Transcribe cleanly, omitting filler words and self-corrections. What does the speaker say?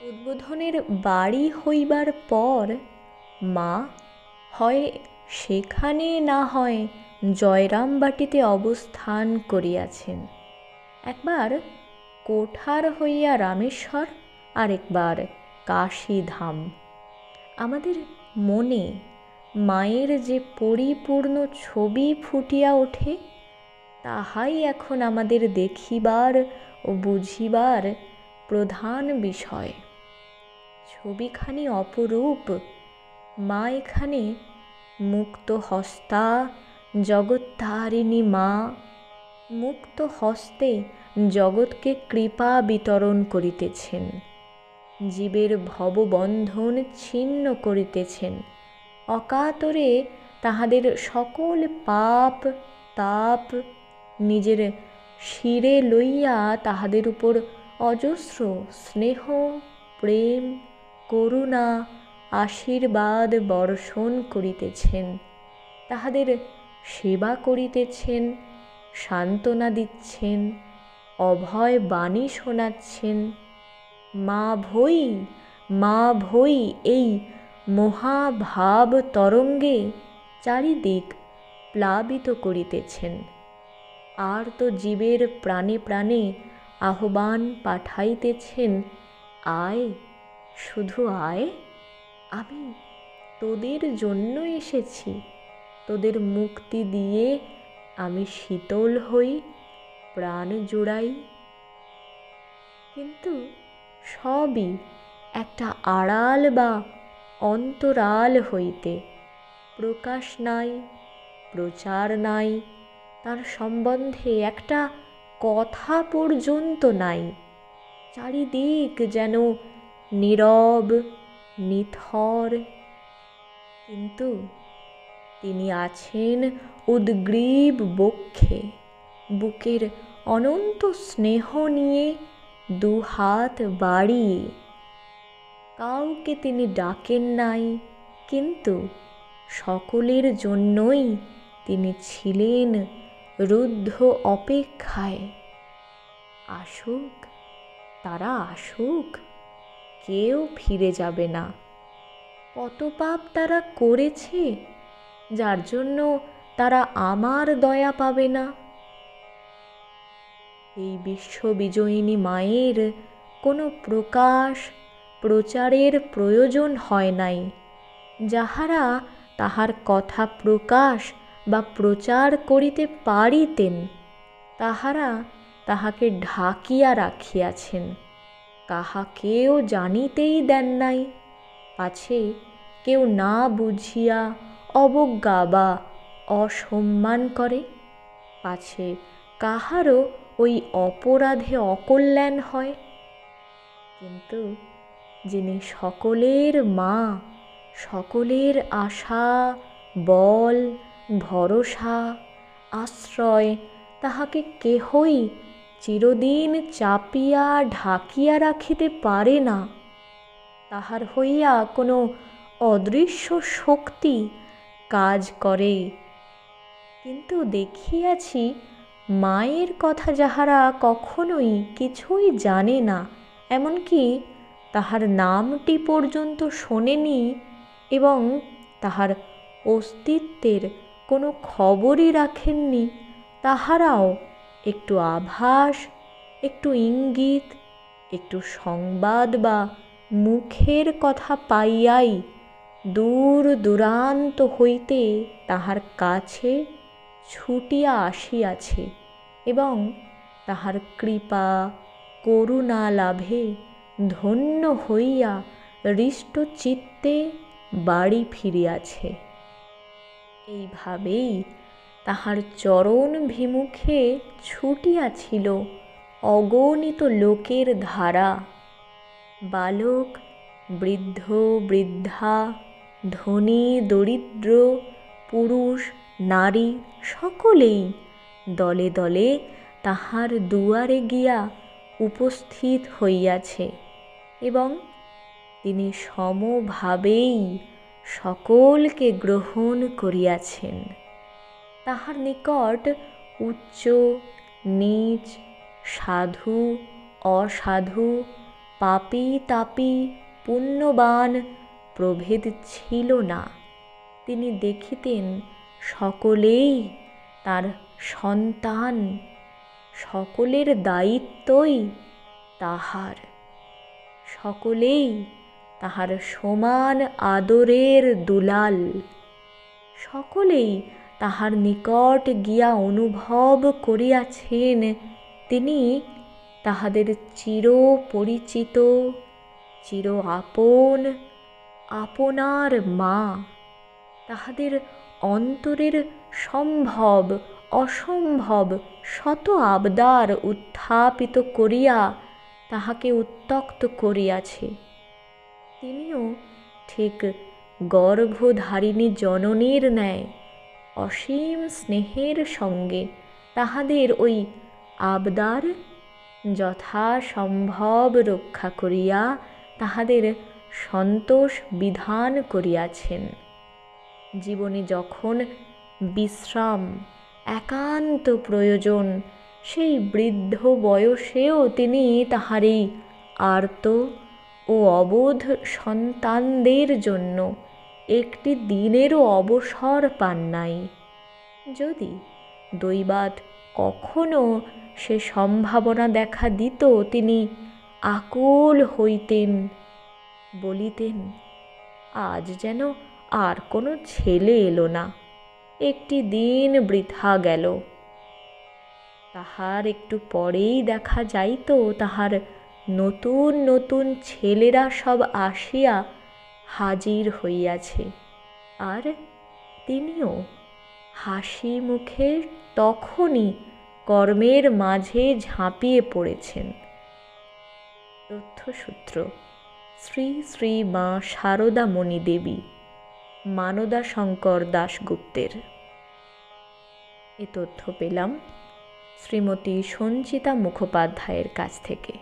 উদ্বোধনের বাড়ি হইবার পর মা হয় সেখানে না হয় জয়রামবাটিতে অবস্থান করিয়াছেন। একবার কোঠার হইয়া রামেশ্বর, আরেকবার কাশীধাম। আমাদের মনে মায়ের যে পরিপূর্ণ ছবি ফুটিয়া ওঠে, তাহাই এখন আমাদের দেখিবার ও বুঝিবার প্রধান বিষয়। ছবিখানি অপরূপ। মা এখানে মুক্ত হস্তা জগত্তারিণী মা, মুক্ত হস্তে জগৎকে কৃপা বিতরণ করিতেছেন, জীবের ভববন্ধন ছিন্ন করিতেছেন, অকাতরে তাহাদের সকল পাপ তাপ নিজের শিরে লইয়া তাহাদের উপর অজস্র স্নেহ প্রেম করুণা আশীর্বাদ বর্ষণ করিতেছেন, তাহাদের সেবা করিতেছেন, সান্ত্বনা দিচ্ছেন, অভয় বাণী শোনাচ্ছেন। মা ভৈ মা ভৈ এই মহাভাব তরঙ্গে চারিদিক প্লাবিত করিতেছেন। আর তো জীবের প্রাণে প্রাণে আহ্বান পাঠাইতেছেন, আয়, শুধু আয়, আমি তোদের জন্য এসেছি, তোদের মুক্তি দিয়ে আমি শীতল হই, প্রাণ জোড়াই। কিন্তু সবই একটা আড়াল বা অন্তরাল হইতে, প্রকাশ নাই, প্রচার নাই, তার সম্বন্ধে একটা কথা পর্যন্ত নাই। চারিদিক যেন নীরব নিথর। কিন্তু তিনি আছেন উদ্গ্রীব বক্ষে, বুকের অনন্ত স্নেহ নিয়ে দুহাত বাড়িয়ে। কাউকে তিনি ডাকেন নাই, কিন্তু সকলের জন্যই তিনি ছিলেন রুদ্ধ অপেক্ষায়। আসুক, তারা আসুক, কেউ ফিরে যাবে না। কত পাপ তারা করেছে, যার জন্য তারা আমার দয়া পাবে না। এই বিশ্ববিজয়িনী মায়ের কোনো প্রকাশ প্রচারের প্রয়োজন হয় নাই। যাহারা তাহার কথা প্রকাশ বা প্রচার করিতে পারিতেন, তাহারা তাহাকে ঢাকিয়া রাখিয়াছেন, কাহাকেও জানিতেই দেন নাই, পাছে কেউ না বুঝিয়া অবজ্ঞা বা অসম্মান করে, পাছে কাহারও ওই অপরাধে অকল্যাণ হয়। কিন্তু যিনি সকলের মা, সকলের আশা বল ভরসা আশ্রয়, তাহাকে কেহই চিরদিন চাপিয়া ঢাকিয়া রাখিতে পারে না। তাহার হইয়া কোনো অদৃশ্য শক্তি কাজ করে। কিন্তু দেখিয়াছি মায়ের কথা যাহারা কখনোই কিছুই জানে না, এমনকি তাহার নামটি পর্যন্ত শোনেনি এবং তাহার অস্তিত্বের কোনো খবরই রাখেননি, তাহারাও একটু আভাস, একটু ইঙ্গিত, একটু সংবাদ বা মুখের কথা পাইয়াই দূর দূরান্ত হইতে তাহার কাছে ছুটিয়া আসিয়াছে এবং তাহার কৃপা করুণা লাভে ধন্য হইয়া হৃষ্টচিত্তে বাড়ি ফিরিয়াছে। এইভাবেই তাহার চরণ ভিমুখে ছুটিয়াছিল অগণিত লোকের ধারা। বালক বৃদ্ধ বৃদ্ধা, ধনী দরিদ্র, পুরুষ নারী সকলেই দলে দলে তাহার দুয়ারে গিয়া উপস্থিত হইয়াছে এবং তিনি সমভাবেই সকলকে গ্রহণ করিয়াছেন। তাহার নিকট উচ্চ নীচ, সাধু অসাধু, পাপী তাপী পুণ্যবান প্রভেদ ছিল না। তিনি দেখিতেন সকলেই তার সন্তান, সকলের দায়িত্বই তাহার, সকলেই তাহার সমান আদরের দুলাল, সকলেই তাহার নিকট গিয়া অনুভব করিয়াছেন তিনি তাহাদের চির পরিচিত, চির আপন, আপনার মা। তাহাদের অন্তরের সম্ভব অসম্ভব শত আবদার উত্থাপিত করিয়া তাহাকে উত্ত্যক্ত করিয়াছে। তিনিও ঠিক গর্ভধারিণী জননীর ন্যায় অসীম স্নেহের সঙ্গে তাহাদের ওই আবদার যথাসম্ভব রক্ষা করিয়া তাহাদের সন্তোষ বিধান করিয়াছেন। জীবনে যখন বিশ্রাম একান্ত প্রয়োজন, সেই বৃদ্ধ বয়সেও তিনি তাহার এই আর্ত ও অবোধ সন্তানদের জন্য একটি দিনেরও অবসর পান নাই। যদি দৈবাৎ কখনো সে সম্ভাবনা দেখা দিত, তিনি আকুল হইতেন, বলিতেন, আজ যেন আর কোনো ছেলে এলো না, একটি দিন বৃথা গেল। তাহার একটু পরেই দেখা যাইত তাহার নতুন নতুন ছেলেরা সব আসিয়া হাজির হইয়াছে, আর তিনিও হাসি মুখে তখনই কর্মের মাঝে ঝাঁপিয়ে পড়েছেন। তথ্যসূত্র শ্রী শ্রী মা সারদামণি দেবী, মানদাশঙ্কর দাশগুপ্তের। এ তথ্য পেলাম শ্রীমতী সঞ্চিতা মুখোপাধ্যায়ের কাছ থেকে।